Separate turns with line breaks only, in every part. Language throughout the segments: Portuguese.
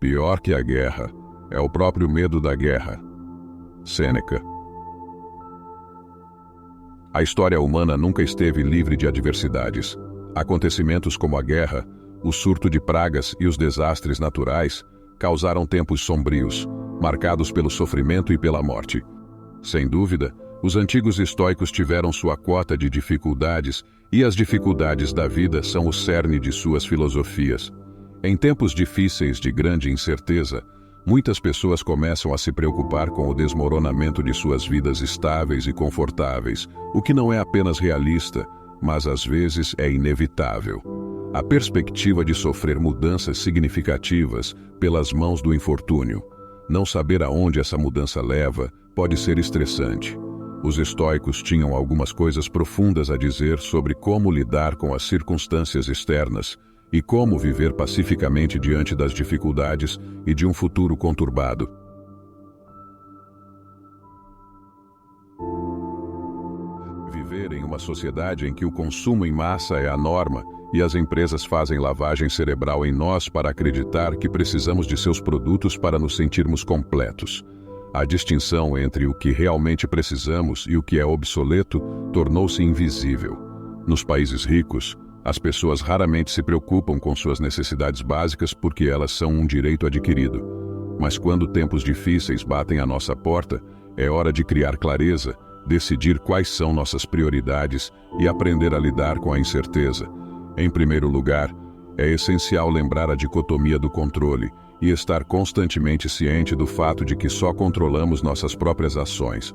Pior que a guerra é o próprio medo da guerra. Sêneca. A história humana nunca esteve livre de adversidades. Acontecimentos como a guerra, o surto de pragas e os desastres naturais causaram tempos sombrios, marcados pelo sofrimento e pela morte. Sem dúvida, os antigos estoicos tiveram sua quota de dificuldades, e as dificuldades da vida são o cerne de suas filosofias. Em tempos difíceis de grande incerteza, muitas pessoas começam a se preocupar com o desmoronamento de suas vidas estáveis e confortáveis, o que não é apenas realista, mas às vezes é inevitável. A perspectiva de sofrer mudanças significativas pelas mãos do infortúnio. Não saber aonde essa mudança leva pode ser estressante. Os estoicos tinham algumas coisas profundas a dizer sobre como lidar com as circunstâncias externas e como viver pacificamente diante das dificuldades e de um futuro conturbado. Viver em uma sociedade em que o consumo em massa é a norma e as empresas fazem lavagem cerebral em nós para acreditar que precisamos de seus produtos para nos sentirmos completos. A distinção entre o que realmente precisamos e o que é obsoleto tornou-se invisível. Nos países ricos, as pessoas raramente se preocupam com suas necessidades básicas porque elas são um direito adquirido. Mas quando tempos difíceis batem à nossa porta, é hora de criar clareza, decidir quais são nossas prioridades e aprender a lidar com a incerteza. Em primeiro lugar, é essencial lembrar a dicotomia do controle e estar constantemente ciente do fato de que só controlamos nossas próprias ações.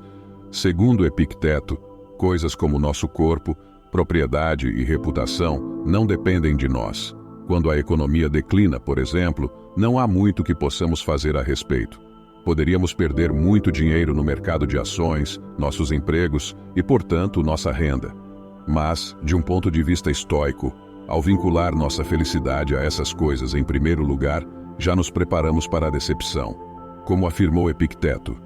Segundo Epicteto, coisas como nosso corpo, propriedade e reputação não dependem de nós. Quando a economia declina, por exemplo, não há muito que possamos fazer a respeito. Poderíamos perder muito dinheiro no mercado de ações, nossos empregos e, portanto, nossa renda. Mas, de um ponto de vista estoico, ao vincular nossa felicidade a essas coisas em primeiro lugar, já nos preparamos para a decepção. Como afirmou Epicteto,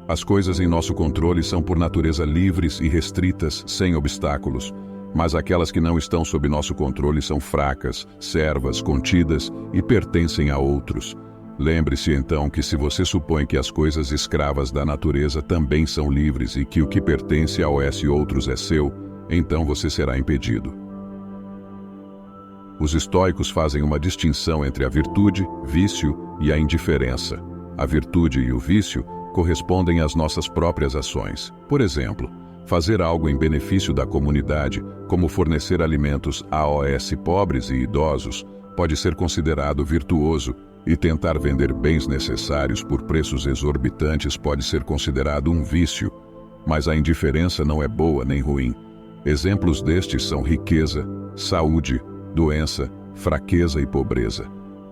as coisas em nosso controle são por natureza livres e restritas, sem obstáculos, mas aquelas que não estão sob nosso controle são fracas, servas, contidas e pertencem a outros. Lembre-se então que se você supõe que as coisas escravas da natureza também são livres e que o que pertence ao outros é seu, então você será impedido. Os estoicos fazem uma distinção entre a virtude, vício e a indiferença. A virtude e o vício correspondem às nossas próprias ações. Por exemplo, fazer algo em benefício da comunidade, como fornecer alimentos a pobres e idosos, pode ser considerado virtuoso, e tentar vender bens necessários por preços exorbitantes pode ser considerado um vício. Mas a indiferença não é boa nem ruim. Exemplos destes são riqueza, saúde, doença, fraqueza e pobreza.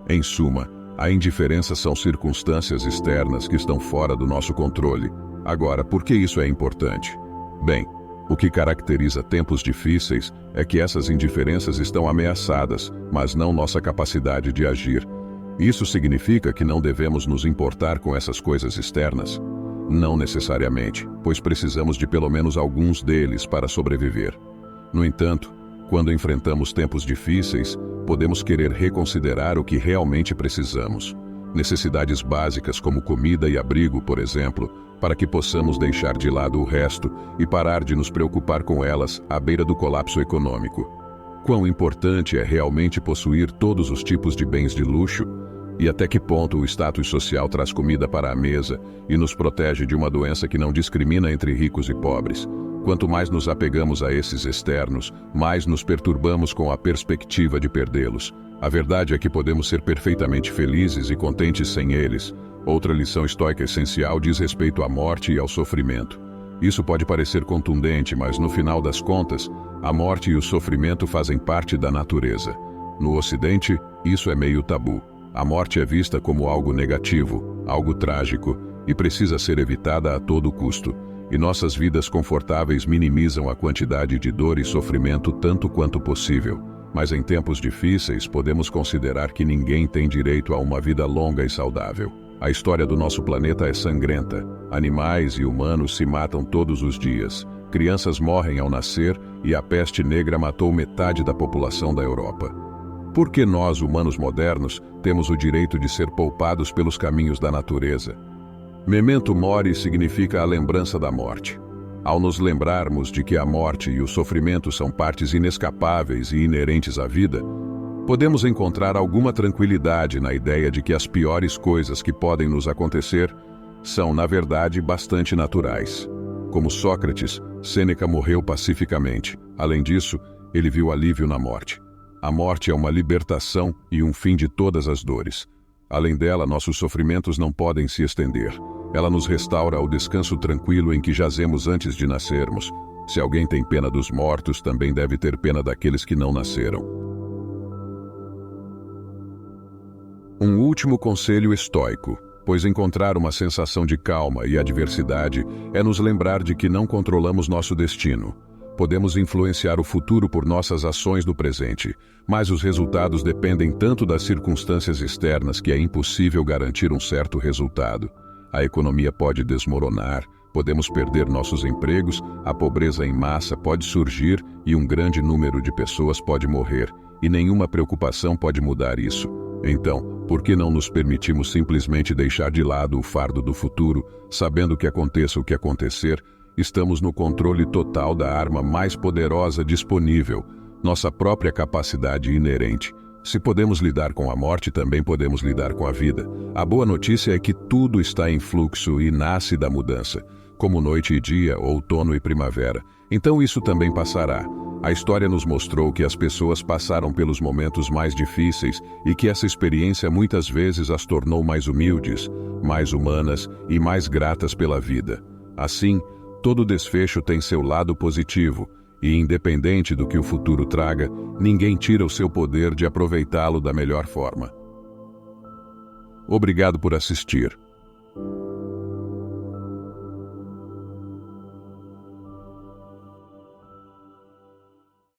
Em suma, a indiferença são circunstâncias externas que estão fora do nosso controle. Agora, por que isso é importante? Bem, o que caracteriza tempos difíceis é que essas indiferenças estão ameaçadas, mas não nossa capacidade de agir. Isso significa que não devemos nos importar com essas coisas externas? Não necessariamente, pois precisamos de pelo menos alguns deles para sobreviver. No entanto, quando enfrentamos tempos difíceis, podemos querer reconsiderar o que realmente precisamos. Necessidades básicas como comida e abrigo, por exemplo, para que possamos deixar de lado o resto e parar de nos preocupar com elas à beira do colapso econômico. Quão importante é realmente possuir todos os tipos de bens de luxo? E até que ponto o status social traz comida para a mesa e nos protege de uma doença que não discrimina entre ricos e pobres? Quanto mais nos apegamos a esses externos, mais nos perturbamos com a perspectiva de perdê-los. A verdade é que podemos ser perfeitamente felizes e contentes sem eles. Outra lição estoica essencial diz respeito à morte e ao sofrimento. Isso pode parecer contundente, mas no final das contas, a morte e o sofrimento fazem parte da natureza. No Ocidente, isso é meio tabu. A morte é vista como algo negativo, algo trágico, e precisa ser evitada a todo custo. E nossas vidas confortáveis minimizam a quantidade de dor e sofrimento tanto quanto possível. Mas em tempos difíceis, podemos considerar que ninguém tem direito a uma vida longa e saudável. A história do nosso planeta é sangrenta. Animais e humanos se matam todos os dias. Crianças morrem ao nascer e a peste negra matou metade da população da Europa. Por que nós, humanos modernos, temos o direito de ser poupados pelos caminhos da natureza? Memento mori significa a lembrança da morte. Ao nos lembrarmos de que a morte e o sofrimento são partes inescapáveis e inerentes à vida, podemos encontrar alguma tranquilidade na ideia de que as piores coisas que podem nos acontecer são, na verdade, bastante naturais. Como Sócrates, Sêneca morreu pacificamente. Além disso, ele viu alívio na morte. A morte é uma libertação e um fim de todas as dores. Além dela, nossos sofrimentos não podem se estender. Ela nos restaura ao descanso tranquilo em que jazemos antes de nascermos. Se alguém tem pena dos mortos, também deve ter pena daqueles que não nasceram. Um último conselho estoico, pois encontrar uma sensação de calma e adversidade é nos lembrar de que não controlamos nosso destino. Podemos influenciar o futuro por nossas ações do presente, mas os resultados dependem tanto das circunstâncias externas que é impossível garantir um certo resultado. A economia pode desmoronar, podemos perder nossos empregos, a pobreza em massa pode surgir e um grande número de pessoas pode morrer, e nenhuma preocupação pode mudar isso. Então, por que não nos permitimos simplesmente deixar de lado o fardo do futuro, sabendo que aconteça o que acontecer, estamos no controle total da arma mais poderosa disponível, nossa própria capacidade inerente. Se podemos lidar com a morte, também podemos lidar com a vida. A boa notícia é que tudo está em fluxo e nasce da mudança, como noite e dia, outono e primavera. Então isso também passará. A história nos mostrou que as pessoas passaram pelos momentos mais difíceis e que essa experiência muitas vezes as tornou mais humildes, mais humanas e mais gratas pela vida. Assim, todo desfecho tem seu lado positivo e, independente do que o futuro traga, ninguém tira o seu poder de aproveitá-lo da melhor forma. Obrigado por assistir.